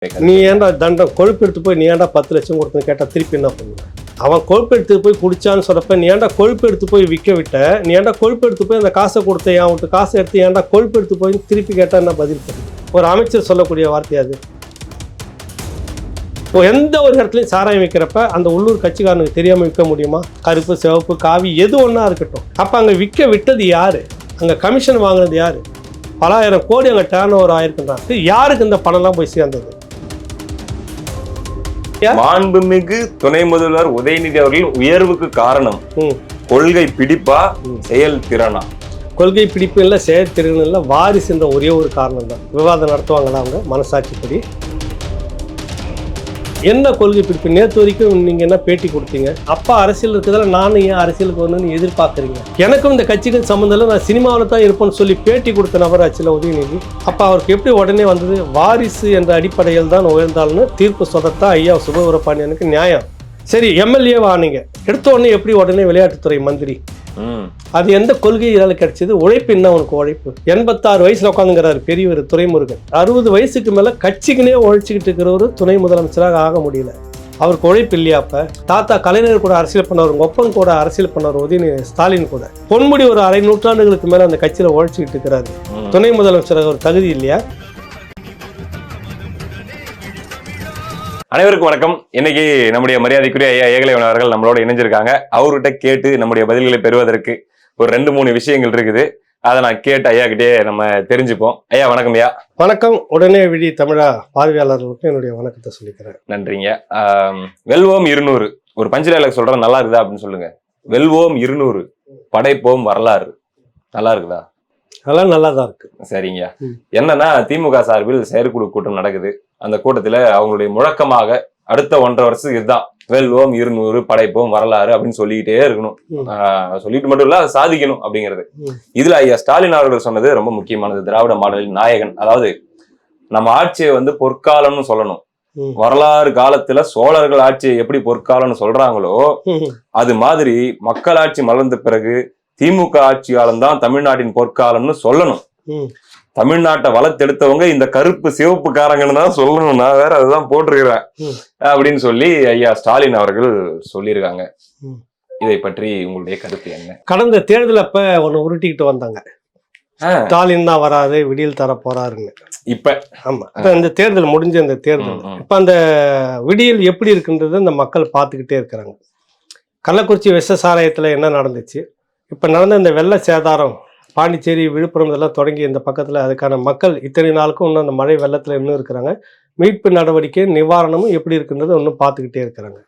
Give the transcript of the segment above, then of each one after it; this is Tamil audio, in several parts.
நீ ஏன்டா தண்டம் கொழுப்பு எடுத்து போய் நீ ஏன்டா 10 லட்சம் கொடுத்து கேட்டா திருப்பி என்ன பண்ணுவ? அவன் கொழுப்பு எடுத்து போய் குடிச்சான்னு சொல்றப்ப நீ ஏன்டா கொழுப்பு எடுத்து போய் விற்க விட்ட, நீ ஏன்டா கொழுப்பு எடுத்து போய் அந்த காசை கொடுத்த, என் விட்டு காசை எடுத்து ஏன்டா கொழுப்பு எடுத்து போய் திருப்பி கேட்டா என்ன பதில் பண்ணு? ஒரு அமைச்சர் சொல்லக்கூடிய வார்த்தையாது. இப்போ எந்த ஒரு இடத்துலையும் சாராயம் விற்கிறப்ப அந்த உள்ளூர் கட்சிக்காரனுக்கு தெரியாமல் விற்க முடியுமா? கருப்பு, சிவப்பு, காவி எது ஒன்றா இருக்கட்டும். அப்போ அங்கே விற்க விட்டது யாரு? அங்கே கமிஷன் வாங்கினது யாரு? பலாயிரம் கோடி அங்கே டேர்ன் ஓவர் ஆயிருக்குன்றாங்க. யாருக்கு இந்த பணம்லாம் போய் சேர்ந்தது? மாண்புமிகு துணை முதல்வர் உதயநிதி அவர்களின் உயர்வுக்கு காரணம் கொள்கை பிடிப்பா செயல் திறனா? கொள்கை பிடிப்பு இல்லை, செயற்திறன் இல்லை, வாரிசுன்ற ஒரே ஒரு காரணம் தான். விவாதம் நடத்துவாங்களா அவங்க மனசாட்சிப்படி? என்ன கொள்கை பிடிப்பு? நேற்று வரைக்கும் நீங்கள் என்ன பேட்டி கொடுத்தீங்க? அப்பா அரசியல் இருக்குதால நானும் ஏன் அரசியலுக்கு வரணும்னு எதிர்பார்க்குறீங்க? எனக்கும் இந்த கட்சிகள் சம்மந்தம் இல்லை, நான் சினிமாவில் தான் இருப்பேன்னு சொல்லி பேட்டி கொடுத்த நபராச்சில் உதயநிதி. அப்போ அவருக்கு எப்படி உடனே வந்தது? வாரிசு என்ற அடிப்படையில் தான் உயர்ந்தால்னு தீர்ப்பு சொல்லத்தான் ஐயா சுபவீரபாண்டியனுக்கு நியாயம். சரி, எம்எல்ஏவா நீங்க எடுத்த உடனே எப்படி உடனே விளையாட்டுத்துறை மந்திரி? அது எந்த கொள்கையால கிடைச்சது? உழைப்பு என்ன உனக்கு உழைப்பு? 86 வயசுல உட்காந்துங்கிறாரு பெரியவர் துரைமுருகன். 60 வயசுக்கு மேல கட்சிக்குனே உழைச்சிக்கிட்டு இருக்கிறவரு துணை முதலமைச்சராக ஆக முடியல. அவருக்கு உழைப்பு இல்லையா? அப்ப தாத்தா கலைஞர் கூட அரசியல் பண்ணவர், ஒப்பன் கூட அரசியல் பண்ணவர், உதயநிதி ஸ்டாலின் கூட பொன்முடி ஒரு அரை நூற்றாண்டுகளுக்கு மேல அந்த கட்சியில உழைச்சிக்கிட்டு இருக்கிறாரு. துணை முதலமைச்சராக ஒரு தகுதி இல்லையா? அனைவருக்கும் வணக்கம். இன்னைக்கு நம்முடைய மரியாதைக்குரிய ஐயா ஏகலைவன் அவர்கள் நம்மளோட இணைஞ்சிருக்காங்க. அவர்கிட்ட கேட்டு நம்முடைய பதில்களை பெறுவதற்கு ஒரு 2-3 விஷயங்கள் இருக்குது. அதை நான் கேட்டு ஐயா கிட்டே நம்ம தெரிஞ்சுப்போம். ஐயா வணக்கம். ஐயா வணக்கம். உடனே விடி தமிழா பார்வையாளர்களுக்கு என்னுடைய வணக்கத்தை சொல்லிக்கிறேன். நன்றிங்க. வெல்வோம் 200 ஒரு பஞ்ச டைலாக் சொல்றேன், நல்லா இருக்குதா அப்படின்னு சொல்லுங்க. வெல்வோம் 200 படைப்போம் வரலாறு. நல்லா இருக்குதா? அதெல்லாம் நல்லா தான் இருக்கு. சரிங்க. என்னன்னா திமுக சார்பில் செயற்குழு கூட்டம் நடக்குது. அந்த கூட்டத்துல அவங்களுடைய முழக்கமாக அடுத்த 1.5 வருஷம் இதுதான், வெல்வோம் 200 படைப்போம் வரலாறு அப்படின்னு சொல்லிக்கிட்டே இருக்கணும். சொல்லிட்டு மட்டும் இல்ல, அதை சாதிக்கணும் அப்படிங்கிறது. இதுல ஐயா ஸ்டாலின் அவர்கள் சொன்னது ரொம்ப முக்கியமானது. திராவிட மாடலின் நாயகன், அதாவது நம்ம ஆட்சியை பொற்காலம்னு சொல்லணும். வரலாறு காலத்துல சோழர்கள் ஆட்சியை எப்படி பொற்காலம்னு சொல்றாங்களோ அது மாதிரி மக்களாட்சி மலர்ந்த பிறகு திமுக ஆட்சி காலம்தான் தமிழ்நாட்டின் பொற்காலம்னு சொல்லணும். தமிழ்நாட்டை வளர்த்தெடுத்தவங்க இந்த கருப்பு சிவப்பு காரங்கன்னு தான் சொல்லணும். நான் வேற அதுதான் போட்டிருக்கிறேன் அப்படின்னு சொல்லி ஐயா ஸ்டாலின் அவர்கள் சொல்லியிருக்காங்க. இதை பற்றி உங்களுடைய கருத்து என்ன? கடந்த தேர்தல் அப்ப ஒண்ணு உருட்டிக்கிட்டு வந்தாங்க, ஸ்டாலின் தான் வராது, விடியல் தர போறாருன்னு. இப்ப ஆமா, இந்த தேர்தல் முடிஞ்ச அந்த தேர்தல் இப்ப அந்த விடியல் எப்படி இருக்குன்றது இந்த மக்கள் பார்த்துக்கிட்டே இருக்கிறாங்க. கள்ளக்குறிச்சி விஷ சாராயத்துல என்ன நடந்துச்சு, இப்ப நடந்த இந்த வெள்ள சேதாரம், பாண்டிச்சேரி, விழுப்புரம் இதெல்லாம் தொடங்கி இந்த பக்கத்துல அதுக்கான மக்கள் இத்தனை நாளுக்கும் இன்னும் அந்த மழை வெள்ளத்துல இன்னும் இருக்கிறாங்க. மீட்பு நடவடிக்கை நிவாரணமும் எப்படி இருக்குன்றது இன்னும் பார்த்துக்கிட்டே இருக்கிறாங்க.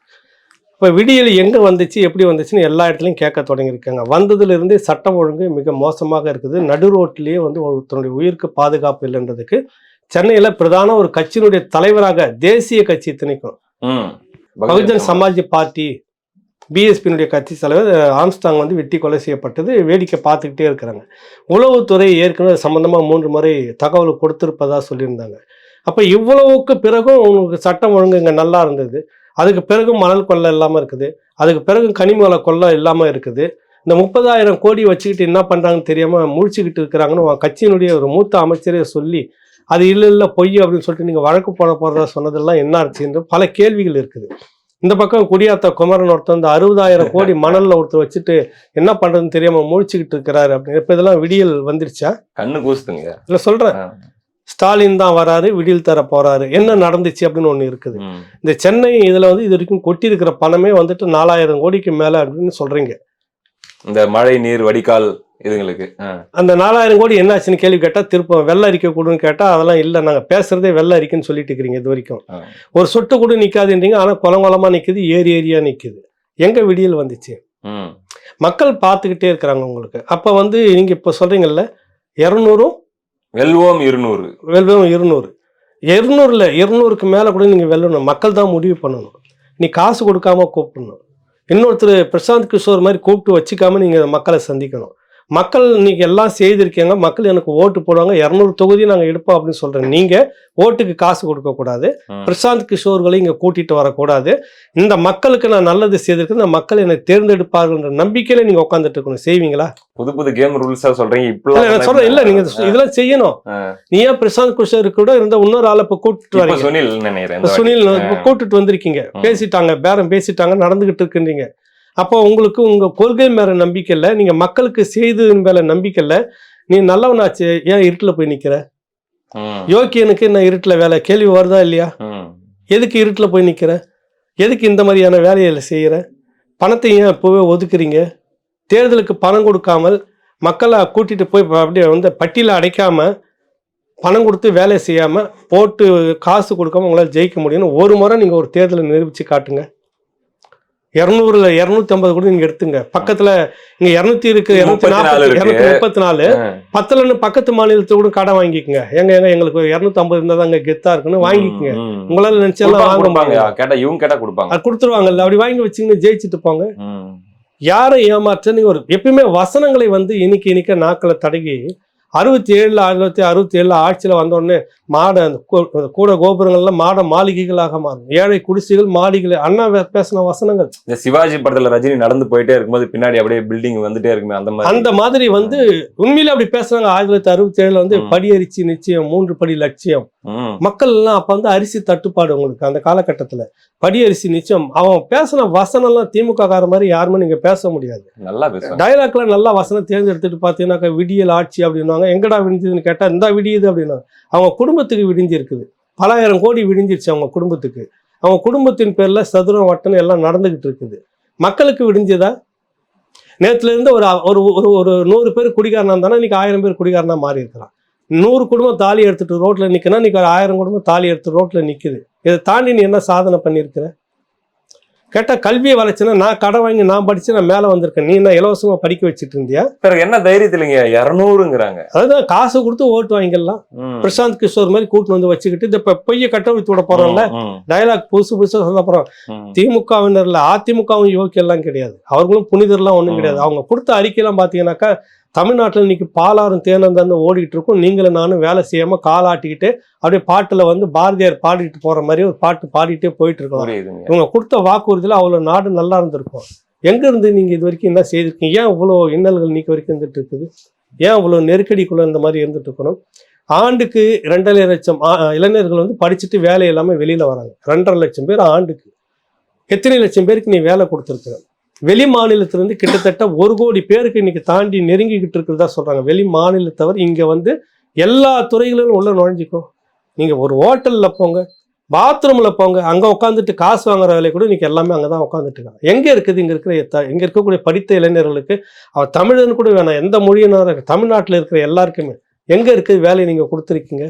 இப்போ விடியல் எங்கே வந்துச்சு, எப்படி வந்துச்சுன்னு எல்லா இடத்துலையும் கேட்க தொடங்கியிருக்காங்க. வந்ததுலேருந்து சட்டம் ஒழுங்கு மிக மோசமாக இருக்குது. நடு ரோட்டிலேயே ஒருத்தனுடைய உயிருக்கு பாதுகாப்பு இல்லைன்றதுக்கு சென்னையில் பிரதான ஒரு கட்சியினுடைய தலைவராக, தேசிய கட்சி இத்தனைக்கும் பகுஜன் சமாஜ் பார்ட்டி பிஎஸ்பியினுடைய கட்சி தலைவர் ஆம்ஸ்டாங் வெட்டி கொலை செய்யப்பட்டது வேடிக்கை பார்த்துக்கிட்டே இருக்கிறாங்க. உளவுத்துறை ஏற்கனவே சம்பந்தமாக 3 முறை தகவல் கொடுத்திருப்பதா சொல்லியிருந்தாங்க. அப்போ இவ்வளவுக்கு பிறகும் உங்களுக்கு சட்டம் ஒழுங்கு இங்கே நல்லா இருந்தது, அதுக்கு பிறகு மணல் கொள்ளை இல்லாமல் இருக்குது, அதுக்கு பிறகு கனிமவள கொள்ளை இல்லாமல் இருக்குது. இந்த 30,000 கோடி வச்சுக்கிட்டு என்ன பண்ணுறாங்கன்னு தெரியாமல் முழிச்சுக்கிட்டு இருக்கிறாங்கன்னு கட்சியினுடைய ஒரு மூத்த அமைச்சரே சொல்லி, அது இல்லை பொய் அப்படின்னு சொல்லிட்டு நீங்கள் வழக்கு போட போகிறதா சொன்னதெல்லாம் என்ன ஆச்சுன்னு பல கேள்விகள் இருக்குது. இந்த பக்கம் குடியாத்த குமரன் ஒருத்தர் 60,000 கோடி மணல்ல ஒருத்தர் வச்சுட்டு என்ன பண்றதுன்னு தெரியாம முழிச்சுக்கிட்டு இருக்கிறாரு அப்படின்னு. இப்ப இதெல்லாம் விடியல் வந்துருச்சா? கண்ணு கூசுதுங்க. இல்ல சொல்றேன், ஸ்டாலின் தான் வராரு, விடியல் தர போறாரு. என்ன நடந்துச்சு அப்படின்னு ஒண்ணு இருக்குது. இந்த சென்னை இதுல இது வரைக்கும் கொட்டி இருக்கிற பணமே 4,000 கோடிக்கு மேல அப்படின்னு சொல்றீங்க. இந்த மழை நீர் வடிகால் இதுங்களுக்கு அந்த 4,000 கோடி என்ன ஆச்சுன்னு கேள்வி கேட்டா திருப்ப வெள்ள அறிக்கை கொடுன்னு கேட்டா அதெல்லாம் இல்லை, நாங்க பேசுறதே வெள்ள அறிக்கைன்னு சொல்லிட்டு இருக்கிறீங்க. இது வரைக்கும் ஒரு சொட்டு கூட நிக்காதுன்றீங்க, ஆனா குளமா நிக்குது, ஏரியா நிக்குது. எங்க விடியல் வந்துச்சு? மக்கள் பார்த்துக்கிட்டே இருக்கிறாங்க உங்களுக்கு. அப்ப நீங்க இப்ப சொல்றீங்கல்ல 200 வெல்வோம் 200 வெல்வோம் 200 200ல 200க்கு மேல கூட நீங்க வெல்லணும். மக்கள் தான் முடிவு பண்ணணும். நீ காசு கொடுக்காம கூப்பிடணும். இன்னொருத்தர் பிரசாந்த் கிஷோர் மாதிரி கூப்பிட்டு வச்சுக்காம நீங்க மக்களை சந்திக்கணும். மக்கள் இன்னைக்கு எல்லாம் செய்திருக்கீங்க, மக்கள் எனக்கு ஓட்டு போடுவாங்க, 200 தொகுதி நாங்கள் எடுப்போம் அப்படின்னு சொல்றேன். நீங்க ஓட்டுக்கு காசு கொடுக்கக்கூடாது, பிரசாந்த் கிஷோர்களை இங்க கூட்டிட்டு வரக்கூடாது, இந்த மக்களுக்கு நான் நல்லது செய்திருக்கேன், இந்த மக்கள் என்னை தேர்ந்தெடுப்பார்கள் நம்பிக்கையில நீங்க உட்காந்துட்டு இருக்கணும். செய்வீங்களா? புது கேம் ரூல்ஸா சொல்றீங்க. இப்ப சொல்றேன் இல்ல, நீங்க இதெல்லாம் செய்யணும். நீ ஏன் பிரசாந்த் கிஷோர் கூட இருந்த இன்னொரு ஆளை இப்ப கூட்டிட்டு வரீங்க? சுனில் கூட்டிட்டு வந்திருக்கீங்க, பேசிட்டாங்க, பேரம் பேசிட்டாங்க, நடந்துகிட்டு இருக்குன்றீங்க. அப்போ உங்களுக்கு உங்க கொள்கை மேல நம்பிக்கை இல்லை, நீங்க மக்களுக்கு செய்ததன் மேல நம்பிக்கை இல்லை. நீ நல்லவனாச்சு, ஏன் இருட்டுல போய் நிக்கிற? யோக்கியனுக்கு என்ன இருட்டுல வேலை? கேள்வி வருதா இல்லையா? எதுக்கு இருட்டுல போய் நிக்கிற? எதுக்கு இந்த மாதிரியான வேலைகளை செய்யற? பணத்தை ஏன் இப்போவே ஒதுக்குறீங்க? தேர்தலுக்கு பணம் கொடுக்காமல் மக்களை கூட்டிட்டு போய் அப்படியே வந்து பட்டியல அடைக்காம பணம் கொடுத்து வேலை செய்யாம போட்டு காசு கொடுக்காம உங்களால் ஜெயிக்க முடியும்னு ஒரு முறை நீங்க ஒரு தேர்தலை நிரூபிச்சு காட்டுங்க. 200ல 250 கூட நீங்க எடுத்துங்க. பக்கத்துல இங்க 200 இருக்கு, 234 10 பக்கத்து மாநிலத்தை கூட கடை வாங்கிக்கோங்க. எங்களுக்கு 250 இருந்தா அங்க கெத்தா இருக்குன்னு வாங்கிக்கோங்க. உங்களால நினைச்செல்லாம் வாங்க முடியாது, கொடுத்துருவாங்கல்ல. அப்படி வாங்கி வச்சுங்க, ஜெயிச்சுட்டு போங்க. யாரை ஏமாற்ற நீங்க ஒரு எப்பயுமே வசனங்களை வந்து இனிக்க நாக்களை தடகி 1967 ஆட்சியில வந்தோடனே மாட கூட கோபுரங்கள்ல மாட மாளிகைகளாக மாறும், ஏழை குடிசைகள் மாளிகை. அண்ணா பேசின வசனங்கள். இந்த சிவாஜி படத்துல ரஜினி நடந்து போயிட்டே இருக்கும்போது பின்னாடி அப்படியே பில்டிங் வந்துட்டே இருக்குமே, அந்த மாதிரி வந்து உண்மையில அப்படி பேசுறாங்க. 1967 வந்து படியரிசி நிச்சயம் 3 படி லட்சியம். மக்கள் எல்லாம் அப்ப வந்து அரிசி தட்டுப்பாடு உங்களுக்கு அந்த காலகட்டத்துல. படியரிசி நிச்சயம். அவன் பேசின வசனம் எல்லாம் திமுக கார மாதிரி யாருமே நீங்க பேச முடியாது. நல்லா டைலாக்ல நல்லா வசனம் தேர்ந்தெடுத்துட்டு பாத்தீங்கன்னாக்கா விடியல் ஆட்சி அப்படின்னா எங்கடா விடிஞ்சதுன்னு கேட்டா இந்த விடியுது அப்படின்னா அவங்க குடும்பத்துக்கு விடிஞ்சு இருக்குது. பல ஆயிரம் கோடி விடிஞ்சிருச்சு அவங்க குடும்பத்துக்கு. அவங்க குடும்பத்தின் பேர்ல சதுரம் வட்டம் எல்லாம் நடந்துகிட்டு இருக்குது. மக்களுக்கு விடிஞ்சதா? நேத்துல இருந்து ஒரு 100 பேர் குடிகாரனா இருந்தானா இன்னைக்கு 1000 பேர் குடிகாரனா மாறி இருக்கிறான். 100 குடும்பம் தாலி எடுத்துட்டு ரோட்ல நிக்கனா இன்னைக்கு 1000 குடும்பம் தாலி எடுத்து ரோட்ல நிக்குது. இதை தாண்டி நீ என்ன சாதனை பண்ணிருக்கிற? கேட்டா கல்வியை வளர்ச்சுன்னா நான் கடை வாங்கி நான் படிச்சு நான் மேல வந்திருக்கேன், நீ என்ன இலவசமா படிக்க வச்சுட்டு இருந்தியா? என்ன தைரியத்திலங்க 200ங்கிறாங்க. அதுதான் காசு கொடுத்து ஓட்டு வாங்கிடலாம். பிரசாந்த் கிஷோர் மாதிரி கூட்டு வந்து வச்சுக்கிட்டு இந்த பொய்ய கட்டவிழ்த்து விட போறோம்ல, டயலாக் புதுசா சொல்ல போறோம். திமுகவினர்ல அதிமுகவும் யோக்கியெல்லாம் கிடையாது, அவர்களும் புனிதர்லாம் ஒண்ணும் கிடையாது. அவங்க கொடுத்த அறிக்கையெல்லாம் பாத்தீங்கன்னாக்கா தமிழ்நாட்டில் இன்னைக்கு பாலாறும் தேனந்தாந்து ஓடிட்டு இருக்கும். நீங்களும் நானும் வேலை செய்யாம காலாட்டிக்கிட்டு அப்படியே பாட்டுல வந்து பாரதியார் பாடிட்டு போற மாதிரி ஒரு பாட்டு பாடிட்டே போயிட்டு இருக்கோம். இவங்க கொடுத்த வாக்குறுதியில அவ்வளவு நாடு நல்லா இருந்திருக்கும். எங்க இருந்து நீங்க இது வரைக்கும் என்ன செய்திருக்கீங்க? ஏன் இவ்வளவு இன்னல்கள் நீக்க வரைக்கும் இருந்துட்டு இருக்குது? ஏன் இவ்வளவு நெருக்கடிக்குள்ள இந்த மாதிரி இருந்துட்டு இருக்கணும்? ஆண்டுக்கு 2.5 லட்சம் இளைஞர்கள் வந்து படிச்சுட்டு வேலை இல்லாம வெளியில வராங்க. 2.5 லட்சம் பேர் ஆண்டுக்கு. எத்தனை லட்சம் பேருக்கு நீ வேலை கொடுத்துருக்குற? வெளி மாநிலத்திலிருந்து கிட்டத்தட்ட 1 கோடி பேருக்கு இன்னைக்கு தாண்டி நெருங்கிக்கிட்டு இருக்கிறதா சொல்றாங்க. வெளி மாநிலத்தவர் இங்க வந்து எல்லா துறைகளிலும் உள்ள நுழைஞ்சிக்கோ. நீங்க ஒரு ஹோட்டல்ல போங்க, பாத்ரூம்ல போங்க, அங்க உட்காந்துட்டு காசு வாங்குற வேலை கூட இன்னைக்கு எல்லாமே அங்கதான் உட்காந்துட்டு இருக்காங்க. எங்க இருக்குது இங்க இருக்கக்கூடிய படித்த இளைஞர்களுக்கு? அவர் தமிழன் கூட வேணாம், எந்த மொழியினரும் தமிழ்நாட்டில் இருக்கிற எல்லாருக்குமே எங்க இருக்குது வேலை நீங்க கொடுத்துருக்கீங்க?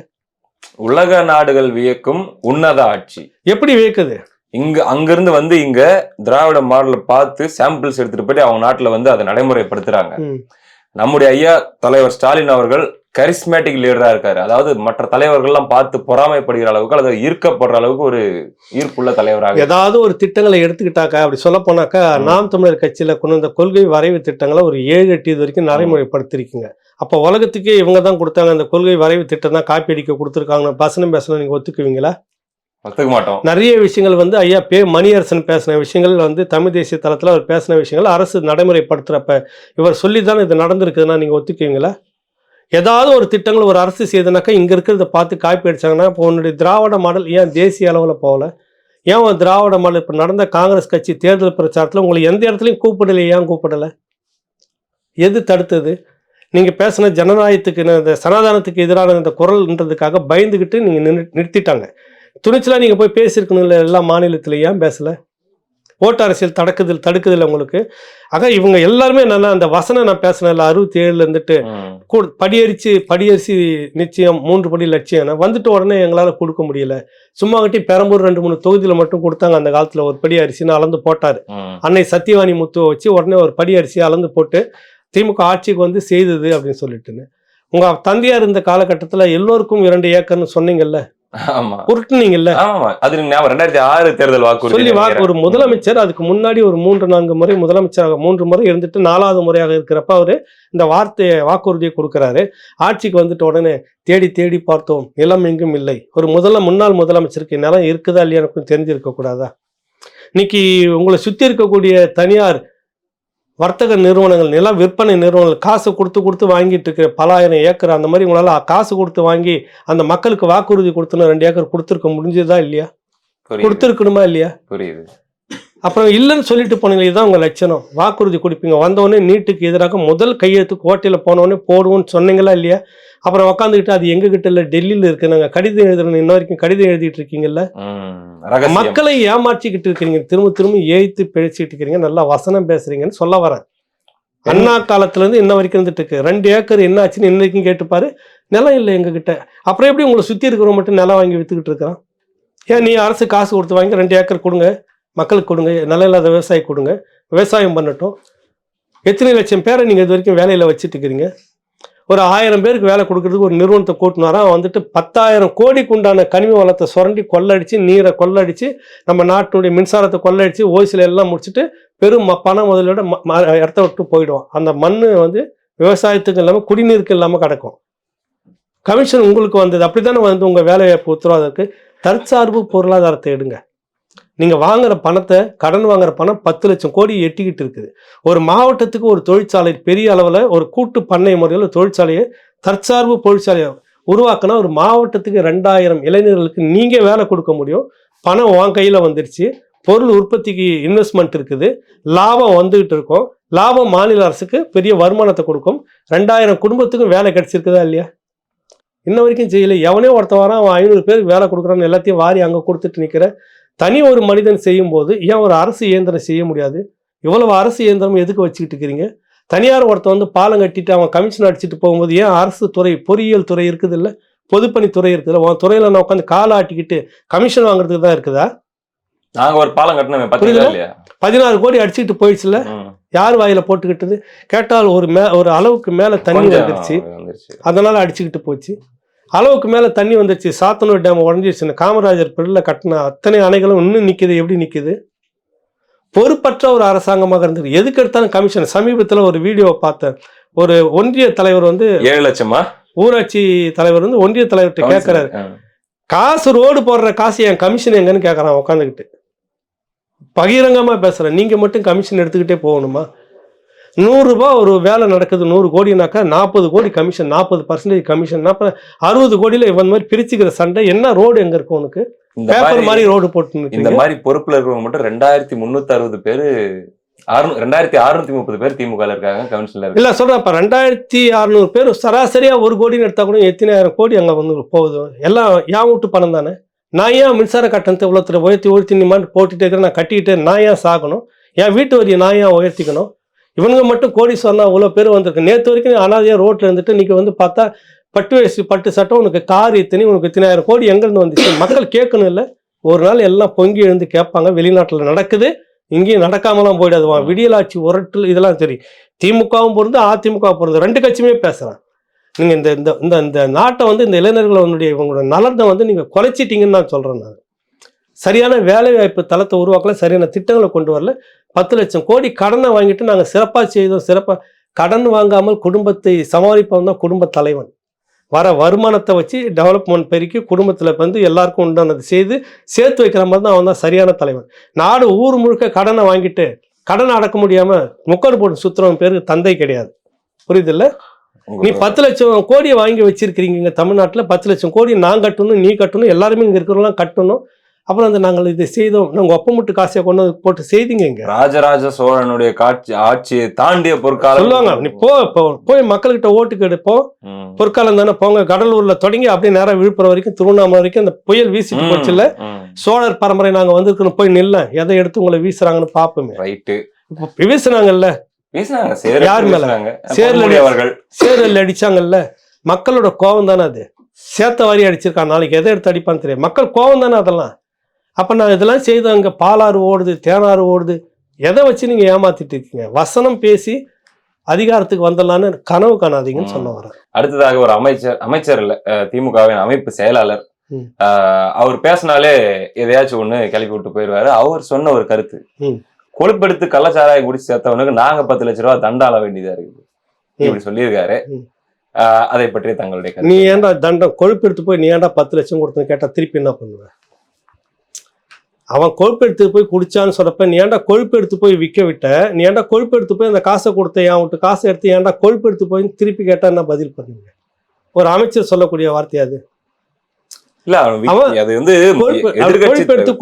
உலக நாடுகள் வியக்கும் உன்னத ஆட்சி எப்படி வியக்குது? அங்கிருந்து வந்து இங்க திராவிட மாடலை பார்த்து சாம்பிள்ஸ் எடுத்துட்டு போயிட்டு அவங்க நாட்டுல வந்து அதை நடைமுறைப்படுத்துறாங்க. நம்முடைய ஐயா தலைவர் ஸ்டாலின் அவர்கள் கரிஸ்மேட்டிக் லீடரா இருக்காரு. அதாவது மற்ற தலைவர்கள்லாம் பார்த்து பொறாமைப்படுகிற அளவுக்கு அல்லது ஈர்க்கப்படுற அளவுக்கு ஒரு ஈர்ப்புள்ள தலைவராக ஏதாவது ஒரு திட்டங்களை எடுத்துக்கிட்டாக்கா, அப்படி சொல்ல போனாக்கா நாம் தமிழர் கட்சியில கொண்டு வந்த கொள்கை வரைவு திட்டங்களை ஒரு 7-8 இது வரைக்கும் நடைமுறைப்படுத்திருக்கீங்க. அப்போ உலகத்துக்கே இவங்க தான் கொடுத்தாங்க, அந்த கொள்கை வரைவு திட்டம் தான் காப்பி அடிக்க கொடுத்துருக்காங்க. பசனம் பேசணும் நீங்க ஒத்துக்குவீங்களா? ஒத்துக்க மாட்டோம். நிறைய விஷயங்கள் வந்து ஐயா மணியரசன் பேசின விஷயங்கள் வந்து தமிழ் தேசிய தளத்தில் அவர் பேசின விஷயங்கள் அரசு நடைமுறைப்படுத்துறப்ப இவர் சொல்லித்தானே இது நடந்திருக்குதுன்னா நீங்க ஒத்துக்குவீங்களா? ஏதாவது ஒரு திட்டங்கள் ஒரு அரசு செய்தனாக்கா இங்க இருக்கிறத பார்த்து காப்பி அடிச்சாங்கன்னா இப்போ உன்னுடைய திராவிட மாடல் ஏன் தேசிய அளவில் போகல? ஏன் ஒரு திராவிட மாடல் இப்போ நடந்த காங்கிரஸ் கட்சி தேர்தல் பிரச்சாரத்தில் உங்களை எந்த இடத்துலையும் கூப்பிடலை? ஏன் கூப்பிடலை? எது தடுத்தது? நீங்க பேசின ஜனநாயகத்துக்கு இந்த சனாதானத்துக்கு எதிரான இந்த குரல்ன்றதுக்காக பயந்துகிட்டு நீங்க நிறுத்திட்டாங்க. துணிச்சலா நீங்க போய் பேசியிருக்கணும் இல்லை எல்லா மாநிலத்திலையும்? ஏன் பேசல? ஓட்டு அரசியல் தடுக்குதில்லை உங்களுக்கு. ஆக இவங்க எல்லாருமே என்னன்னா அந்த வசனம் நான் பேசினேன் 67 இருந்துட்டு படியரிசி நிச்சயம் 3 படி லட்சியம் வந்துட்டு உடனே எங்களால கொடுக்க முடியல. சும்மா கட்டி பெரம்பூர் 2-3 தொகுதியில மட்டும் கொடுத்தாங்க. அந்த காலத்துல ஒரு படி அரிசின்னு அளந்து போட்டாரு. அன்னை சத்தியவாணி முத்துவை வச்சு உடனே ஒரு படி அரிசியை அளந்து போட்டு திமுக ஆட்சிக்கு வந்து செய்தது அப்படின்னு சொல்லிட்டுன்னு. உங்க தந்தையார் இருந்த காலகட்டத்துல எல்லோருக்கும் 2 ஏக்கர்னு சொன்னீங்கல்ல, ஆமா உருட்டுனீங்கல்ல. ஆமா அது ஞாபகம் 2006 தேர்தல் வாக்குறுதி சொல்லி ஒரு முதலமைச்சர் அதுக்கு முன்னாடி ஒரு 3-4 முறை முதலமைச்சராக 3 முறை இருந்துட்டு 4வது முறையாக இருக்கிறப்ப அவரு இந்த வாக்குறுதியை கொடுக்கிறாரு. ஆட்சிக்கு வந்துட்ட உடனே தேடி தேடி பார்த்தோம், நிலம் எங்கும் இல்லை. ஒரு முன்னாள் முதலமைச்சருக்கு நிலம் இருக்குதா இல்லையா எனக்கு தெரிஞ்சிருக்க கூடாதா? இன்னைக்கு உங்களை சுத்தி இருக்கக்கூடிய தனியார் வர்த்தக நிறுவனங்கள், நில விற்பனை நிறுவனங்கள் காசு கொடுத்து வாங்கிட்டு இருக்கிற பல ஆயிரம் ஏக்கர், அந்த மாதிரி உங்களால காசு கொடுத்து வாங்கி அந்த மக்களுக்கு வாக்குறுதி கொடுத்துன்னு 2 ஏக்கர் கொடுத்துருக்க முடிஞ்சதா இல்லையா? கொடுத்துருக்கணுமா இல்லையா? புரியுது. அப்புறம் இல்லைன்னு சொல்லிட்டு போனீங்க. இதுதான் உங்க லட்சணம். வாக்குறுதி கொடுப்பீங்க, வந்தவொடனே நீட்டுக்கு எதிராக முதல் கையெழுத்து கோட்டையில போனவொடனே போடுவோன்னு சொன்னீங்களா இல்லையா? அப்புறம் உட்காந்துக்கிட்டு அது எங்க கிட்ட இல்ல, டெல்லியில இருக்கு, நாங்க கடிதம் எழுதுறோம், இன்ன வரைக்கும் கடிதம் எழுதிட்டு இருக்கீங்கல்ல. மக்களை ஏமாற்றிக்கிட்டு இருக்கிறீங்க, திரும்ப ஏய்த்து பிழைச்சிட்டு இருக்கிறீங்க. நல்லா வசனம் பேசுறீங்கன்னு சொல்ல வரேன். அண்ணா காலத்துல இருந்து இன்ன வரைக்கும் இருந்துட்டு இருக்கு. 2 ஏக்கர் என்ன ஆச்சுன்னு இன்ன வரைக்கும் கேட்டுப்பாரு. நிலம் இல்லை எங்க கிட்ட. அப்புறம் எப்படி உங்களை சுத்தி இருக்கிறவங்க மட்டும் நிலம் வாங்கி வித்துக்கிட்டு இருக்கிறான்? ஏன் நீ அரசு காசு கொடுத்து வாங்கி 2 ஏக்கர் கொடுங்க, மக்களுக்கு கொடுங்க, நிலம் இல்லாத விவசாயி கொடுங்க, விவசாயம் பண்ணட்டும். எத்தனை லட்சம் பேரை நீங்க இது வரைக்கும் வேலையில வச்சுட்டு இருக்கிறீங்க? ஒரு 1000 பேருக்கு வேலை கொடுக்கறதுக்கு ஒரு நிறுவனத்தை கூட்டினாரா, வந்துட்டு 10,000 கோடிக்கு உண்டான கனிம வளத்தை சுரண்டி கொள்ளடிச்சு, நீரை கொள்ளடிச்சு, நம்ம நாட்டுடைய மின்சாரத்தை கொள்ளடிச்சு, ஓசில எல்லாம் முடிச்சுட்டு பெரும் பண முதலோட இடத்த விட்டு போயிடுவோம். அந்த மண் விவசாயத்துக்கு இல்லாமல் குடிநீருக்கு இல்லாமல் கிடக்கும். கமிஷன் உங்களுக்கு வந்தது அப்படித்தானே வந்து உங்க வேலை வாய்ப்பு உத்தரவாதத்துக்கு. தற்சார்பு பொருளாதாரத்தை எடுங்க. நீங்க வாங்குற பணத்தை, கடன் வாங்குற பணம் 10 லட்சம் கோடி எட்டிக்கிட்டு இருக்குது. ஒரு மாவட்டத்துக்கு ஒரு தொழிற்சாலை பெரிய அளவில் ஒரு கூட்டு பண்ணை முறையில் தொழிற்சாலையை தற்சார்பு தொழிற்சாலையை உருவாக்கினா ஒரு மாவட்டத்துக்கு 2000 இளைஞர்களுக்கு நீங்க வேலை கொடுக்க முடியும். பணம் உன் கையில வந்துருச்சு, பொருள் உற்பத்திக்கு இன்வெஸ்ட்மெண்ட் இருக்குது, லாபம் வந்துகிட்டு இருக்கும். லாபம் மாநில அரசுக்கு பெரிய வருமானத்தை கொடுக்கும். 2000 குடும்பத்துக்கும் வேலை கிடைச்சிருக்குதா இல்லையா? இன்ன வரைக்கும் செய்யலை. எவனே ஒருத்தன் வரான், அவன் 500 பேருக்கு வேலை கொடுக்குறான்னு எல்லாத்தையும் வாரி அங்கே கொடுத்துட்டு நிற்கிற தனி ஒரு மனிதன் செய்யும் போது ஏன் ஒரு அரசு இயந்திரம் செய்ய முடியாது? இவ்வளவு அரசு இயந்திரம் எதுக்கு வச்சுக்கிட்டு இருக்கிறீங்க? தனியார் ஒருத்தன் வந்து பாலம் கட்டிட்டு அவன் கமிஷன் அடிச்சுட்டு போகும்போது ஏன் அரசு துறை, பொறியியல் துறை இருக்குது இல்லை, பொதுப்பணித்துறை இருக்குது, உன் துறையில நான் உட்காந்து காலை ஆட்டிக்கிட்டு கமிஷன் வாங்குறதுக்கு தான் இருக்குதா? நாங்க ஒரு பாலம் கட்டினோம் 16 கோடி அடிச்சுக்கிட்டு போயிடுச்சுல. யார் வாயில போட்டுக்கிட்டது? கேட்டால் ஒரு அளவுக்கு மேல தண்ணி வந்துருச்சு, அதனால அடிச்சுக்கிட்டு போச்சு. அளவுக்கு மேல தண்ணி வந்துருச்சு, சாத்தனூர் டேம் உடஞ்சிருச்சுன்னு காமராஜர் பிள்ளை கட்டின அத்தனை அணைகளும் இன்னும் நிக்குது. எப்படி நிக்குது? பொறுப்பற்ற ஒரு அரசாங்கமாக இருந்தது. எதுக்கு எடுத்தாலும் கமிஷன். சமீபத்தில் ஒரு வீடியோவை பார்த்தேன். ஒரு ஒன்றிய தலைவர் வந்து 7 லட்சமா ஊராட்சி தலைவர் வந்து ஒன்றிய தலைவர்கிட்ட கேட்கிறாரு, காசு ரோடு போடுற காசு என் கமிஷன் எங்கன்னு கேட்கறான் உட்காந்துக்கிட்டு. பகிரங்கமா பேசுறேன். நீங்க மட்டும் கமிஷன் எடுத்துக்கிட்டே போகணுமா? 100 ரூபாய் ஒரு வேலை நடக்குது, 100 கோடினாக்கா 40 கோடி கமிஷன், 40% கமிஷன். 60 கோடியில இவன் மாதிரி பிரிச்சுக்கிற சண்டை. என்ன ரோடு எங்க இருக்கும் உனக்கு? பேப்பர் மாதிரி ரோடு போட்டு இந்த மாதிரி பொறுப்புல இருக்கிறவங்க மட்டும் 2360 பேரு, 2630 பேர் திமுக இருக்காங்க கவுன்சிலர். இல்ல சொல்றேன், இப்ப 2600 பேர் சராசரியா 1 கோடின்னு எடுத்தா கூட எத்தனை ஆயிரம் கோடி அங்க வந்து போகுது. எல்லாம் என் வீட்டு பணம் தானே. நான் ஏன் மின்சார கட்டணத்தை இவ்வளவு உயர்த்தி நீ மாதிரி போட்டுட்டே இருக்கிறேன், நான் கட்டிக்கிட்டே நான் ஏன் சாகணும்? என் வீட்டு வரியை நான் ஏன் உயர்த்திக்கணும்? இவனுங்க மட்டும் கோடி சொன்னா இவ்வளோ பேர் வந்திருக்கு. நேற்று வரைக்கும் அனாதையா ரோட்ல இருந்துட்டு இன்னைக்கு வந்து பார்த்தா பட்டு வேஷ்டி பட்டு சட்டம், உனக்கு கார் இத்தனை, உனக்கு இத்தனை ஆயிரம் கோடி எங்கேருந்து வந்துச்சு? மக்கள் கேட்கணும் இல்லை? ஒரு நாள் எல்லாம் பொங்கி எழுந்து கேட்பாங்க. வெளிநாட்டில் நடக்குது, இங்கேயும் நடக்காமலாம் போயிடாது. விடியலாட்சி உரட்டல் இதெல்லாம் சரி. திமுகவும் பொருந்து அதிமுக பொருந்து 2 கட்சியுமே பேசுகிறேன். நீங்கள் இந்த இந்த இந்த நாட்டை வந்து இந்த இளைஞர்களுடைய இவங்களோட நலனை வந்து நீங்கள் குறைச்சிட்டீங்கன்னு நான் சொல்கிறேன். நான் சரியான வேலை வாய்ப்பு தளத்தை உருவாக்கல, சரியான திட்டங்களை கொண்டு வரல. 10 லட்சம் கோடி கடனை வாங்கிட்டு நாங்கள் சிறப்பாக செய்தோம். சிறப்பாக கடன் வாங்காமல் குடும்பத்தை சமாளிப்பவன் தான் குடும்ப தலைவன். வர வருமானத்தை வச்சு டெவலப்மெண்ட் பெருக்கி குடும்பத்தில் வந்து எல்லாருக்கும் உண்டானது செய்து சேர்த்து வைக்கிற மாதிரி தான் அவன் தான் சரியான தலைவன். நாடு ஊர் முழுக்க கடனை வாங்கிட்டு கடனை அடக்க முடியாமல் முக்கடு போட்டு சுற்றுறவன் பேருக்கு தந்தை கிடையாது. புரியுதில்ல? நீ 10 லட்சம் கோடியை வாங்கி வச்சிருக்கிறீங்க இங்கே தமிழ்நாட்டில். 10 லட்சம் கோடி நான் கட்டணும், நீ கட்டணும், எல்லாருமே இங்கே இருக்கிறவங்களாம் கட்டணும். அப்புறம் வந்து நாங்கள் இதை செய்தோம், நாங்கள் ஒப்பமுட்டு காசையை கொண்டு போட்டு செய்திங்க. இங்க ராஜராஜ சோழனுடைய ஆட்சியை தாண்டிய பொற்காலம் சொல்லுவாங்க. நீ போய் மக்கள்கிட்ட ஓட்டுக்கு எடுப்போம். பொற்காலம் தானே, போங்க. கடலூர்ல தொடங்கி அப்படியே நேரம் விழுப்புரம் வரைக்கும் திருவண்ணாமலை வரைக்கும் அந்த புயல் வீசிட்டு போச்சுல. சோழர் பரம்பரை நாங்க வந்திருக்கணும், போய் நில்ல, எதை எடுத்து உங்களை வீசுறாங்கன்னு பாப்போமே. ரைட்டு, வீசுனாங்கல்ல, யார் மேல? சேர்ல அடிச்சாங்கல்ல. மக்களோட கோபம் தானே அது. சேத்த வாரி அடிச்சிருக்கான், நாளைக்கு எதை எடுத்து அடிப்பான்னு தெரியும். மக்கள் கோபம் தானே அதெல்லாம். அப்ப நான் இதெல்லாம் செய்து அங்க பாலாறு ஓடுது, தேனாறு ஓடுது, எதை வச்சு நீங்க ஏமாத்திட்டு இருக்கீங்க? வசனம் பேசி அதிகாரத்துக்கு வந்துடலான்னு கனவு காணாதீங்கன்னு சொல்ல வரேன். அடுத்ததாக ஒரு அமைச்சர் இல்ல, திமுகவின் அமைப்பு செயலாளர் அவர் பேசினாலே எதையாச்சும் ஒண்ணு கிளப்பி விட்டு போயிடுவாரு. அவர் சொன்ன ஒரு கருத்து, கொழுப்பெடுத்து கள்ளச்சாராயம் குடிச்சு சேர்த்தவனுக்கு நாங்க 10 லட்சம் ரூபாய் தண்டாள வேண்டியதா இருக்குது இப்படி சொல்லியிருக்காரு. அதை பற்றி தங்களுடைய நீ ஏன்டா தண்டம் கொழுப்பெடுத்து போய் நீ ஏன்டா 10 லட்சம் கொடுத்து கேட்டா திருப்பி என்ன பண்ணுவ? அவன் கொழுப்பு எடுத்து போய் குடிச்சான்னு சொல்றப்ப நீ ஏன்டா கொழுப்பு எடுத்து போய் விற்க விட்ட, நீ ஏன்டா கொழுப்பு எடுத்து போய் அந்த காசை கொடுத்த, ஏன் விட்டு காசை எடுத்து ஏன்டா கொழுப்பு எடுத்து போய் திருப்பி கேட்டா என்ன பதில் பண்ணுவீங்க? ஒரு அமைச்சர் சொல்லக்கூடிய வார்த்தை அது இல்ல. அது வந்து கொழுப்பு எடுத்து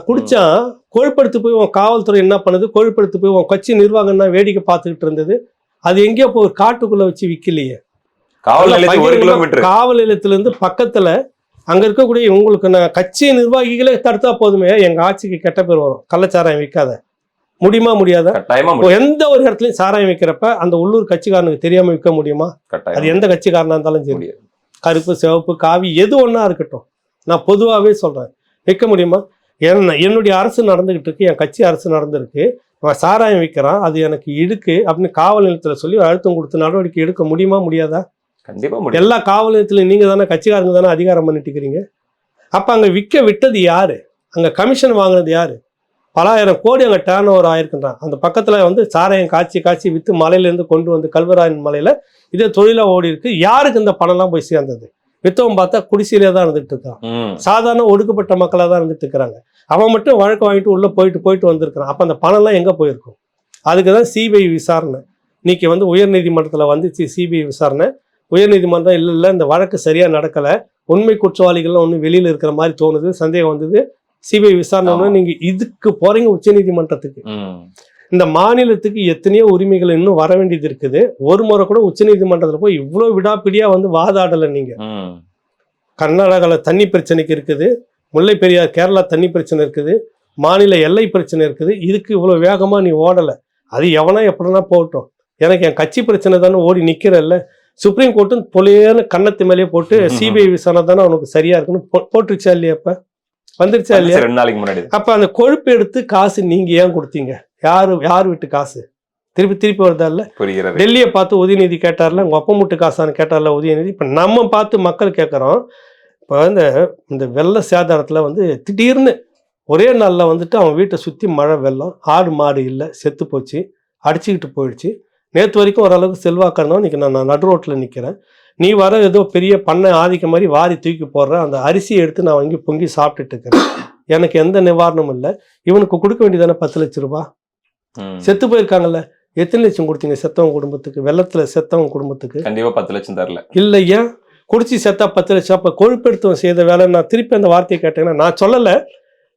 குடிச்சான், கொழுப்படுத்து போய் உன் காவல்துறை என்ன பண்ணுது, கொழுப்படுத்து போய் உன் கட்சி நிர்வாகம் தான் வேடிக்கை பார்த்துக்கிட்டு இருந்தது. அது எங்கேயோ போய் ஒரு காட்டுக்குள்ள வச்சு விக்கலையே. காவல் நிலையத்துல இருந்து பக்கத்துல அங்க இருக்கக்கூடிய உங்களுக்கு கட்சி நிர்வாகிகளே தடுத்தா போதுமே, எங்க ஆட்சிக்கு கெட்ட பேர் வரும். கள்ளச்சாராயம் விற்காத முடியுமா? முடியாத. எந்த ஒரு இடத்துலயும் சாராயம் விற்கிறப்ப அந்த உள்ளூர் கட்சிக்காரனுக்கு தெரியாம விற்க முடியுமா? அது எந்த கட்சிக்காரனா இருந்தாலும் சரி, கருப்பு சிவப்பு காவி எது ஒன்னா இருக்கட்டும், நான் பொதுவாகவே சொல்றேன், விற்க முடியுமா? என்னுடைய அரசு நடந்துகிட்டு இருக்கு, என் கட்சி அரசு நடந்திருக்கு, அவன் சாராயம் விற்கிறான், அது எனக்கு இடுக்கு அப்படின்னு காவல் நிலையத்துல சொல்லி அழுத்தம் கொடுத்து நடவடிக்கை எடுக்க முடியுமா? முடியாதா? கண்டிப்பா முடியும். எல்லா காவல் நிலையத்திலும் நீங்க தானே கட்சிக்காரங்க தானே அதிகாரம் பண்ணிட்டு இருக்கிறீங்க. அப்ப அங்க விற்க விட்டது யாரு? அங்க கமிஷன் வாங்கினது யாரு? பலாயிரம் கோடி அங்க டேர்ன் ஓவர் ஆயிருக்குன்றான். அந்த பக்கத்துல வந்து சாராயம் காய்ச்சி வித்து மலையிலேருந்து கொண்டு வந்து கல்வராயன் மலையில இதே தொழிலா ஓடி இருக்கு. யாருக்கு இந்த பணம் எல்லாம் போய் சேர்ந்தது? வித்தவன் பார்த்தா குடிசையிலே தான் இருந்துட்டு இருக்கான். சாதாரண ஒடுக்கப்பட்ட மக்களா தான் இருந்துட்டு இருக்கிறாங்க. அவன் மட்டும் வழக்கு வாங்கிட்டு உள்ள போயிட்டு வந்திருக்கிறான். அப்ப அந்த பணம் எல்லாம் எங்க போயிருக்கும்? அதுக்குதான் சிபிஐ விசாரணை. இன்னைக்கு வந்து உயர்நீதிமன்றத்துல வந்துச்சு சிபிஐ விசாரணை. உயர்நீதிமன்றம் இல்லை இந்த வழக்கு சரியா நடக்கல, உண்மை குற்றவாளிகள்லாம் ஒண்ணு வெளியில இருக்கிற மாதிரி தோணுது, சந்தேகம் வந்தது, சிபிஐ விசாரணை. நீங்க இதுக்கு போறீங்க உச்ச நீதிமன்றத்துக்கு. இந்த மாநிலத்துக்கு எத்தனையோ உரிமைகள் இன்னும் வர வேண்டியது இருக்குது. ஒரு முறை கூட உச்ச நீதிமன்றத்துல போய் இவ்வளவு விடாப்பிடியா வந்து வாதாடல. நீங்க கர்நாடகால தண்ணி பிரச்சனைக்கு இருக்குது, முல்லை பெரியார் கேரளா தண்ணி பிரச்சனை இருக்குது, மாநில எல்லை பிரச்சனை இருக்குது. இதுக்கு இவ்வளவு வேகமா நீ ஓடல. அது எவனா எப்படின்னா போகட்டும், எனக்கு என் கட்சி பிரச்சனை தானே ஓடி நிக்கிறல்ல. சுப்ரீம் கோர்ட்டு பொலியான கண்ணத்து மேலேயே போட்டு சிபிஐ விசாரணை தானே அவனுக்கு சரியா இருக்குன்னு போட்டுருச்சா இல்லையா? அப்ப வந்துருச்சா இல்லையா? 2 நாளைக்கு முன்னாடி. அப்ப அந்த கொழுப்பு எடுத்து காசு நீங்க ஏன் கொடுத்தீங்க? யாரு விட்டு காசு திருப்பி வருதா இல்ல? டெல்லியை பார்த்து உதயநிதி கேட்டார்ல, உங்க ஒப்ப முட்டு காசான்னு கேட்டார்ல உதயநிதி. இப்ப நம்ம பார்த்து மக்கள் கேட்கறோம். இப்ப இந்த வெள்ள சேதாரத்துல வந்து திடீர்னு ஒரே நாள்ல வந்துட்டு அவன் வீட்டை சுத்தி மழை வெள்ளம், ஆடு மாடு இல்லை, செத்து போச்சு, அடிச்சுக்கிட்டு போயிடுச்சு. நேற்று வரைக்கும் ஓரளவுக்கு செல்வாக்கா இருந்தோம், இன்னைக்கு நான் நடு ரோட்டில் நிற்கிறேன். நீ வர ஏதோ பெரிய பண்ணை ஆதிக்க மாதிரி வாரி தூக்கி போடுற, அந்த அரிசியை எடுத்து நான் வாங்கி பொங்கி சாப்பிட்டுட்டு இருக்கிறேன். எனக்கு எந்த நிவாரணமும் இல்லை. இவனுக்கு கொடுக்க வேண்டியதானே 10 லட்சம் ரூபாய். செத்து போயிருக்காங்கல்ல, எத்தனை லட்சம் கொடுத்தீங்க செத்தவங்க குடும்பத்துக்கு? வெள்ளத்துல செத்தவங்க குடும்பத்துக்கு கண்டிப்பா 10 லட்சம் தரல. இல்லையா? குடிச்சு செத்தா 10 லட்சம். அப்ப கொழுப்பெடுத்தவன் செய்த வேலை. நான் திருப்பி அந்த வார்த்தையை கேட்டேன்னா, நான் சொல்லல,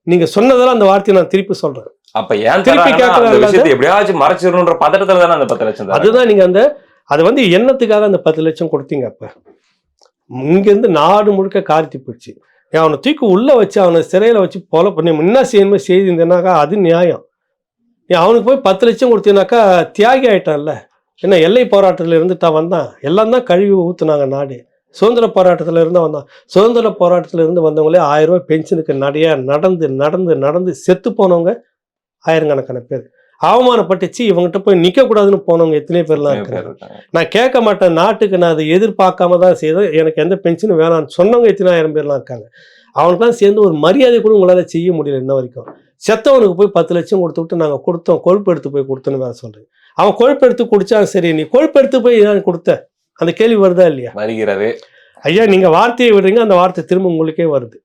நீங்க சொன்னதெல்லாம் அந்த வார்த்தையை நான் திருப்பி சொல்றேன். அப்ப ஏன் திருப்பி கேட்கறது? எப்படியாச்சும் மறைச்சிடணும்ன்ற பதட்டத்துல தானே அந்த 10 லட்சம். அதுதான் நீங்க அது வந்து எண்ணத்துக்காக அந்த 10 லட்சம் கொடுத்தீங்க. அப்ப இங்க இருந்து நாடு முழுக்க கார்த்தி போச்சு. அவனை தூக்கி உள்ள வச்சு அவனை சிறையில வச்சு போல பண்ணி முன்னா செய்யணுமே செய்திருந்தேனாக்கா அது நியாயம். அவனுக்கு போய் 10 லட்சம் கொடுத்தீங்கன்னாக்கா தியாகி ஆயிட்டான்ல. ஏன்னா எல்லை போராட்டத்துல இருந்துட்டா வந்தான், எல்லாம் தான் கழுவி ஊத்துனாங்க நாடு. சுதந்திர போராட்டத்தில் இருந்தா வந்தான். சுதந்திர போராட்டத்தில் இருந்து வந்தவங்களே 1000 ரூபாய் பென்ஷனுக்கு நடையா நடந்து செத்து போனவங்க ஆயிரக்கணக்கான பேர். அவமானப்பட்டுச்சு, இவங்ககிட்ட போய் நிக்க கூடாதுன்னு போனவங்க எத்தனையோ பேர்லாம் இருக்கிறாங்க. நான் கேட்க மாட்டேன், நாட்டுக்கு நான் அதை எதிர்பார்க்காம தான் செய்தேன், எனக்கு எந்த பென்ஷனும் வேணாம்னு சொன்னவங்க எத்தனை 1000 பேர்லாம் இருக்காங்க. அவனுக்குலாம் சேர்ந்து ஒரு மரியாதை கூட உங்களால செய்ய முடியல இன்ன வரைக்கும். செத்தவனுக்கு போய் 10 லட்சம் கொடுத்து விட்டு நாங்கள் கொடுத்தோம், கொழுப்பு எடுத்து போய் கொடுத்தோன்னு வேற சொல்றேன். அவன் கொழுப்பு எடுத்து குடிச்சான், சரி, நீ கொழுப்பு எடுத்து போய் நான் கொடுத்த அந்த கேள்வி வருதா இல்லையா? வருகிறது. ஐயா, நீங்க வார்த்தையை விடுறீங்க, அந்த வார்த்தை திரும்ப உங்களுக்கே வருது.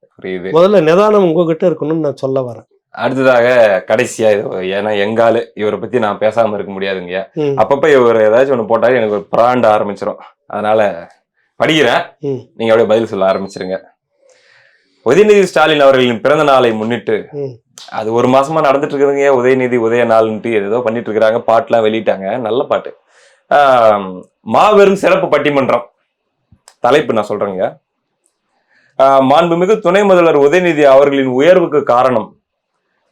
முதல்ல நிதானம் உங்ககிட்ட இருக்கணும்னு நான் சொல்ல வரேன். அடுத்ததாக கடைசியா, ஏன்னா எங்காலு இவரை பத்தி நான் பேசாம இருக்க முடியாதுங்க. அப்பப்ப இவர் ஏதாச்சும் ஒண்ணு போட்டாரு எனக்கு ஒரு பிராண்ட் ஆரம்பிச்சிடும். அதனால படிக்கிறேன், நீங்க அப்படியே பதில் சொல்ல ஆரம்பிச்சிருங்க. உதயநிதி ஸ்டாலின் அவர்களின் பிறந்த நாளை முன்னிட்டு அது ஒரு மாசமா நடந்துட்டு இருக்குதுங்க. உதயநிதி உதய நாள்ன்ட்டு ஏதோ பண்ணிட்டு இருக்கிறாங்க, பாட்டுலாம் வெளியிட்டாங்க, நல்ல பாட்டு. மாபெரும் சிறப்பு பட்டிமன்றம் தலைப்பு நான் சொல்றேங்க. மாண்புமிகு துணை முதல்வர் உதயநிதி அவர்களின் உயர்வுக்கு காரணம்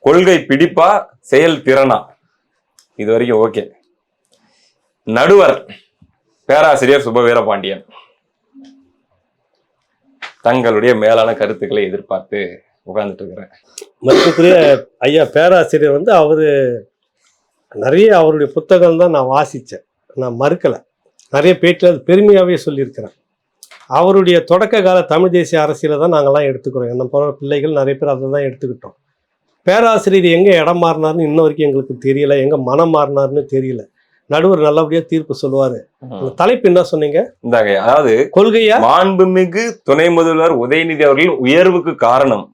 கொள்கை பிடிப்பா செயல் திறனா? இது வரைக்கும் ஓகே. நடுவர் பேராசிரியர் சுப வீரபாண்டியன் தங்களுடைய மேலான கருத்துக்களை எதிர்பார்த்து உட்கார்ந்துட்டு இருக்கிறேன். மருத்துவக்குரிய ஐயா பேராசிரியர் வந்து அவரு நிறைய அவருடைய புத்தகம் தான் நான் வாசிச்சேன், நான் மறுக்கலை. நிறைய பேட்டில் அது பெருமையாகவே சொல்லியிருக்கிறேன். அவருடைய தொடக்க கால தமிழ் தேசிய அரசியலை தான் நாங்கள்லாம் எடுத்துக்கிறோம். என்ன போகிற பிள்ளைகள் நிறைய பேர் அதை தான் எடுத்துக்கிட்டோம். பேராசிரியர் எங்கே இடம் மாறினார்னு இன்ன வரைக்கும் எங்களுக்கு தெரியல, எங்கே மனம் மாறினார்னு தெரியல. நடுவர் நல்லபடியா தீர்ப்பு சொல்லுவாரு. தலைப்பு என்ன சொன்னீங்க? அதாவது கொள்கையா? மாண்புமிகு துணை முதல்வர் உதயநிதி அவர்களின் உயர்வுக்கு காரணம்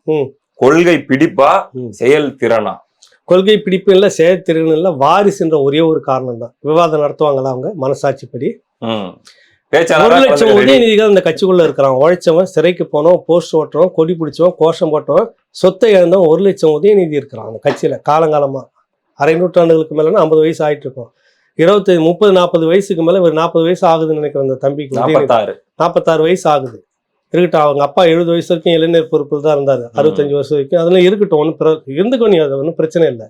கொள்கை பிடிப்பா செயல் திறனா? கொள்கை பிடிப்பு இல்ல, செயற்திறன் இல்ல, வாரிசுன்ற ஒரே ஒரு காரணம் தான். விவாதம் நடத்துவாங்களா அவங்க மனசாட்சிப்படி? 1 லட்சம் உதயநிதிகள் இந்த கட்சிக்குள்ள இருக்கிறான். உழைச்சவன், சிறைக்கு போனோம், போஸ்ட் ஓட்டுறோம், கொடி பிடிச்சவன், கோஷம் போட்டவன், சொத்தை இழந்தவன் 1 லட்சம் உதயநிதி இருக்கிறான் அந்த கட்சியில. காலங்காலமா அரை நூற்றாண்டுகளுக்கு மேலன்னா 50 வயசு ஆயிட்டு இருக்கும். 25, 30, 40 வயசுக்கு மேல ஒரு 40 வயசு ஆகுதுன்னு நினைக்கிறேன் அந்த தம்பிக்கு. 46 வயசு ஆகுது. இருக்கட்டும், அவங்க அப்பா 70 வயசு வரைக்கும் இளைஞர் பொறுப்பில் தான் இருந்தாரு, 65 வருஷம் வரைக்கும். அதெல்லாம் இருக்கட்டும், ஒன்றும் இருந்துக்கோ, அது ஒன்றும் பிரச்சனை இல்லை.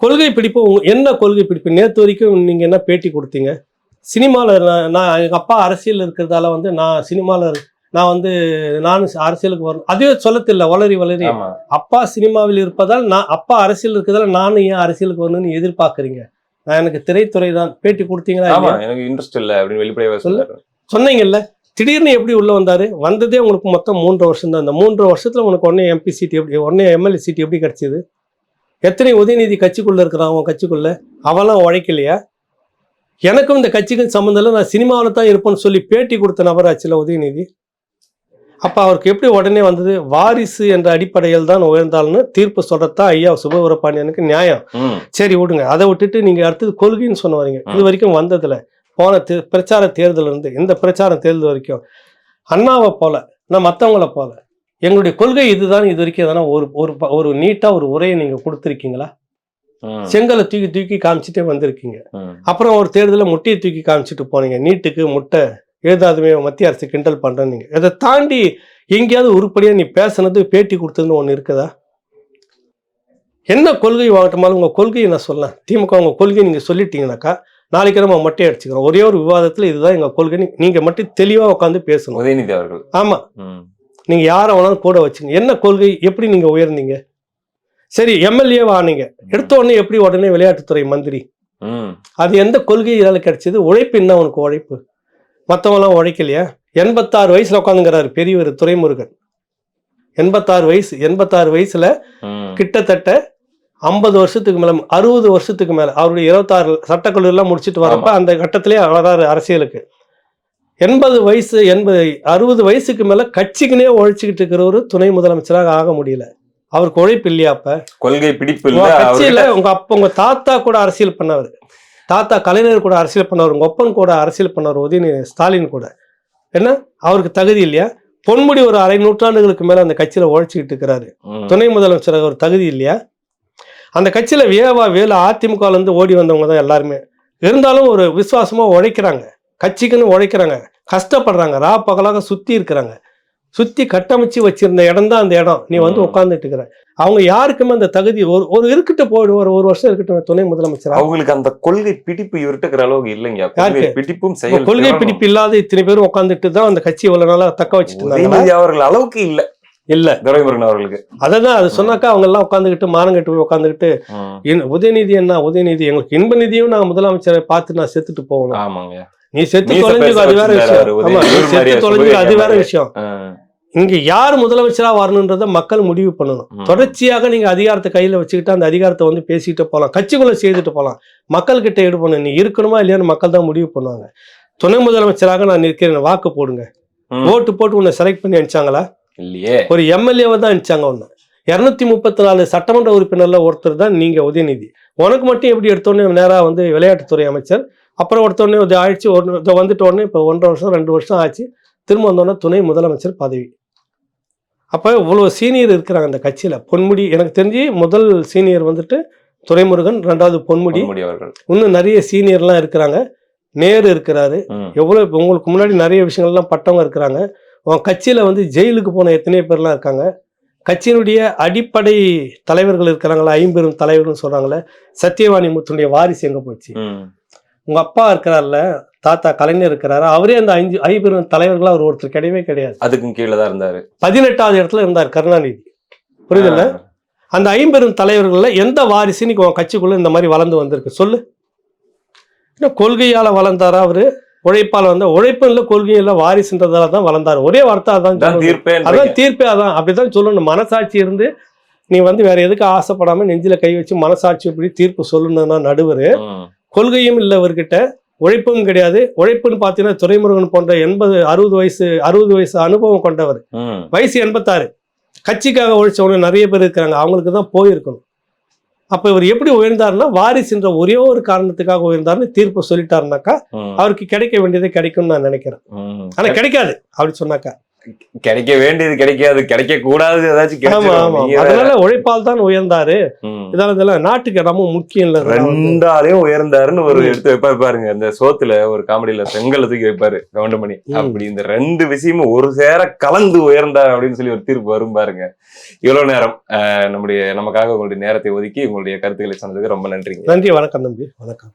கொள்கை பிடிப்பு என்ன கொள்கை பிடிப்பு? நேற்று வரைக்கும் நீங்க என்ன பேட்டி கொடுத்தீங்க? சினிமாவில் நான் எங்கள் அப்பா அரசியல் இருக்கிறதால வந்து நான் சினிமாவில் நான் அரசியலுக்கு வரணும், அதே சொல்லத்தில்லை. வளரி அப்பா சினிமாவில் இருப்பதால் அப்பா அரசியல் இருக்கிறதால நானும் ஏன் அரசியலுக்கு வரணும்னு எதிர்பார்க்குறீங்க? நான் எனக்கு திரைத்துறை தான். பேட்டி கொடுத்தீங்களா? எனக்கு இன்ட்ரெஸ்ட் இல்லை அப்படின்னு வெளிப்படையாக சொன்னீங்கல்ல. திடீர்னு எப்படி உள்ள வந்தாரு? வந்ததே உங்களுக்கு மொத்தம் 3 வருஷம் தான். இந்த 3 வருஷத்துல உனக்கு உடனே MP சீட் எப்படி, உடனே MLA சீட் எப்படி கிடைச்சது? எத்தனை உதயநிதி கட்சிக்குள்ள இருக்கிறான் அவன் கட்சிக்குள்ள? அவெல்லாம் உழைக்கலையா? எனக்கும் இந்த கட்சிக்கும் சம்மந்தம் இல்லை, நான் சினிமாவில் தான் இருப்பேன்னு சொல்லி பேட்டி கொடுத்த நபர் ஆச்சுல உதயநிதி. அப்ப அவருக்கு எப்படி உடனே வந்தது? வாரிசு என்ற அடிப்படையில் தான் உயர்ந்தால்னு தீர்ப்பு சொல்றதா ஐயா சுபவீரபாண்டியனுக்கு நியாயம். சரி விடுங்க, அதை விட்டுட்டு நீங்க அடுத்தது கொள்கைன்னு சொன்ன வரீங்க. இது வரைக்கும் வந்ததுல போன பிரச்சார தேர்தல் இருந்து இந்த பிரச்சார தேர்தல் வரைக்கும் அண்ணாவை போல நான் மற்றவங்கள போல எங்களுடைய கொள்கை இதுதான் இது வரைக்கும் எதனா ஒரு நீட்டா ஒரு உரையை நீங்க கொடுத்துருக்கீங்களா? செங்கலை தூக்கி தூக்கி காமிச்சிட்டே வந்திருக்கீங்க. அப்புறம் ஒரு தேர்தலில் முட்டையை தூக்கி காமிச்சிட்டு போனீங்க. நீட்டுக்கு முட்டை எழுதாதுமே மத்திய அரசு கிண்டல் பண்றேன். நீங்க இதை தாண்டி எங்கேயாவது உருப்படியா நீ பேசுனது பேட்டி கொடுத்ததுன்னு ஒண்ணு இருக்குதா? என்ன கொள்கை வாங்கட்டுமாலும் உங்க கொள்கையை நான் சொல்லலாம். திமுக உங்க கொள்கையை நீங்க சொல்லிட்டீங்கன்னாக்கா நாளைக்கு நம்ம மட்டையை அடிச்சுக்கிறோம். ஒரே ஒரு விவாதத்துல இதுதான் எங்க கொள்கை. நீங்க மட்டும் தெளிவா உட்காந்து பேசணும். உதயநிதி அவர்கள். ஆமா, நீங்க யாரை வேணாலும் கூட வச்சுங்க. என்ன கொள்கை? எப்படி நீங்க உயர்ந்தீங்க? சரி, MLA ஆனீங்க, எடுத்த உடனே எப்படி உடனே விளையாட்டுத்துறை மந்திரி? அது எந்த கொள்கை இதால கிடைச்சது? உழைப்பு என்ன உனக்கு உழைப்பு? மற்றவங்களாம் உழைக்கலையா? 86 வயசுல உட்காந்துங்கிறாரு பெரியவர் துரைமுருகன். 86 வயசுல கிட்டத்தட்ட 50 வருஷத்துக்கு மேல, 60 வருஷத்துக்கு மேல, அவருடைய 26 சட்டக்கல்லூரிலாம் முடிச்சுட்டு வரப்ப அந்த கட்டத்திலே வராரு அரசியலுக்கு. 60 வயசுக்கு மேல கட்சிக்குனே உழைச்சிக்கிட்டு இருக்கிற ஒரு துணை முதலமைச்சராக ஆக முடியல. அவருக்கு உழைப்பு இல்லையா? அப்ப கொள்கை பிடிப்பு இல்ல. கட்சியில உங்க தாத்தா கூட அரசியல் பண்ணவர், தாத்தா கலைஞர் கூட அரசியல் பண்ணவர், உங்க ஒப்பன் கூட அரசியல் பண்ணவர், உதயநிதி ஸ்டாலின் கூட. என்ன அவருக்கு தகுதி இல்லையா? பொன்முடி ஒரு அரை நூற்றாண்டுகளுக்கு மேல அந்த கட்சியில உழைச்சிக்கிட்டு இருக்கிறாரு. துணை முதலமைச்சராக ஒரு தகுதி இல்லையா? அந்த கட்சியில வேலு அதிமுகல இருந்து ஓடி வந்தவங்க தான் எல்லாருமே. இருந்தாலும் ஒரு விசுவாசமா உழைக்கிறாங்க, கட்சிக்குன்னு உழைக்கிறாங்க, கஷ்டப்படுறாங்க, பகலாக சுத்தி இருக்கிறாங்க. சுத்தி கட்டமைச்சு வச்சிருந்த இடம் தான் அந்த இடம். நீ உட்கார்ந்துட்டு இருக்கிற. அவங்க யாருக்குமே அந்த தகுதி ஒரு இருக்கட்டும், போயிடும், ஒரு வருஷம் இருக்கட்டும் துணை முதலமைச்சர். அவங்களுக்கு அந்த கொள்கை பிடிப்பு இருக்கிற அளவுக்கு இல்லைங்க. கொள்கை பிடிப்பு இல்லாத இத்தனை பேரும் உட்காந்துட்டு தான் அந்த கட்சி இவ்வளவு நாளா தக்க வச்சுட்டு இருந்தாங்க. அவர்கள் அளவுக்கு இல்ல துரைமுருகன் அவர்களுக்கு. அதான் அது சொன்னாக்கா அவங்க எல்லாம் உட்காந்துக்கிட்டு மானங்கட்டு உட்காந்துக்கிட்டு உதயநிதி என்ன உதயநிதி எங்களுக்கு இன்ப நிதியும் நான் முதலமைச்சரை பார்த்து நான் செத்துட்டு போகணும். நீ செத்து தொலைஞ்சு அது வேற விஷயம். அது வேற விஷயம். இங்க யார் முதலமைச்சரா வரணுன்றத மக்கள் முடிவு பண்ணணும். தொடர்ச்சியாக நீங்க அதிகாரத்தை கையில வச்சுக்கிட்டு அந்த அதிகாரத்தை பேசிட்டு போகலாம், கட்சிக்குள்ள செய்துட்டு போகலாம். மக்கள் கிட்ட எடுப்பணும். நீ இருக்கணுமா இல்லையான்னு மக்கள் தான் முடிவு பண்ணுவாங்க. துணை முதலமைச்சராக நான் நிற்கிறேன், வாக்கு போடுங்க. ஓட்டு போட்டு உன்னை செலக்ட் பண்ணி அனுப்பிச்சாங்களா? இல்லையே. ஒரு MLA-வை தான் அனுப்பிச்சாங்க. ஒண்ணு 234 சட்டமன்ற உறுப்பினர்ல ஒருத்தர் தான் நீங்க உதயநிதி. உனக்கு மட்டும் எப்படி எடுத்தோடனே நேரா விளையாட்டுத்துறை அமைச்சர், அப்புறம் ஒருத்தோடனே ஆயிடுச்சு, வந்துட்டு உடனே இப்போ 1.5 வருஷம் 2 வருஷம் ஆச்சு, திரும்ப வந்தோடனே துணை முதலமைச்சர் பதவி. அப்போ இவ்வளோ சீனியர் இருக்கிறாங்க அந்த கட்சியில். பொன்முடி எனக்கு தெரிஞ்சு முதல் சீனியர் துரைமுருகன், 2வது பொன்முடி. இன்னும் நிறைய சீனியர்லாம் இருக்கிறாங்க. நேரு இருக்கிறாரு. எவ்வளோ உங்களுக்கு முன்னாடி நிறைய விஷயங்கள்லாம் பட்டவங்க இருக்கிறாங்க. உன் கட்சியில் ஜெயிலுக்கு போன எத்தனையோ பேர்லாம் இருக்காங்க. கட்சியினுடைய அடிப்படை தலைவர்கள் இருக்கிறாங்களா, 50 தலைவர்கள்னு சொல்றாங்களே. சத்தியவாணி முத்துடைய வாரிசு எங்கே போச்சு? உங்க அப்பா இருக்கிறார்ல, தாத்தா கலைஞர் இருக்கிறாரு, அவரே அந்த 5 தலைவர்களா அவர் ஒருத்தர் கிடையவே கிடையாது. அதுக்கும் கீழே தான் இருந்தாரு. 18வது இடத்துல இருந்தார் கருணாநிதி. புரியுதுல்ல? அந்த 50 தலைவர்கள்ல எந்த வாரிசு நீ கட்சிக்குள்ள இந்த மாதிரி வளர்ந்து வந்திருக்கு சொல்லு? கொள்கையால வளர்ந்தாரா அவரு? உழைப்பால் வந்த உழைப்பு இல்லை கொள்கை இல்லை வாரிசுன்றதால தான் வளர்ந்தாரு. ஒரே வார்த்தை அதான் சொல்லணும். தீர்ப்பே அதான் தீர்ப்பே அதான். அப்படிதான் சொல்லணும். மனசாட்சி இருந்து நீ வேற எதுக்கு ஆசைப்படாம நெஞ்சில கை வச்சு மனசாட்சி இப்படி தீர்ப்பு சொல்லணும்னா நடுவர். கொள்கையும் இல்லை இவர்கிட்ட, உழைப்பும் கிடையாது. உழைப்புன்னு பாத்தீங்கன்னா துரைமுருகன் போன்ற 60 வயசு அனுபவம் கொண்டவர். வயசு 86. கட்சிக்காக உழைச்சவங்க நிறைய பேர் இருக்கிறாங்க. அவங்களுக்கு தான் போயிருக்கணும். அப்ப இவர் எப்படி உயர்ந்தாருன்னா வாரிசுன்ற ஒரே ஒரு காரணத்துக்காக உயர்ந்தாருன்னு தீர்ப்பு சொல்லிட்டாருனாக்கா அவருக்கு கிடைக்க வேண்டியது கிடைக்கும்னு நான் நினைக்கிறேன். ஆனா கிடைக்காது அப்படி சொன்னாக்கா. கிடைக்க வேண்டியது கிடைக்காது, கிடைக்க கூடாது ஏதாச்சும். அதனால உழைப்பால் தான் உயர்ந்தாரு. இதெல்லாம் நாட்டுக்கு ரொம்ப முக்கியம் இல்ல. ரெண்டாலையும் உயர்ந்தாருன்னு ஒரு எடுத்து வைப்பாரு பாருங்க. இந்த சோத்துல ஒரு காமெடியில செங்கல்ல தூக்கி வைப்பாரு கவுண்டமணி. அப்படி இந்த 2 விஷயமும் ஒரு சேர கலந்து உயர்ந்தார் அப்படின்னு சொல்லி ஒரு தீர்ப்பு வரும் பாருங்க. இவ்வளவு நேரம் நமக்காக உங்களுடைய நேரத்தை ஒதுக்கி உங்களுடைய கருத்துக்களை சொன்னதுக்கு ரொம்ப நன்றிங்க. நன்றி. வணக்கம் தம்பி. வணக்கம்.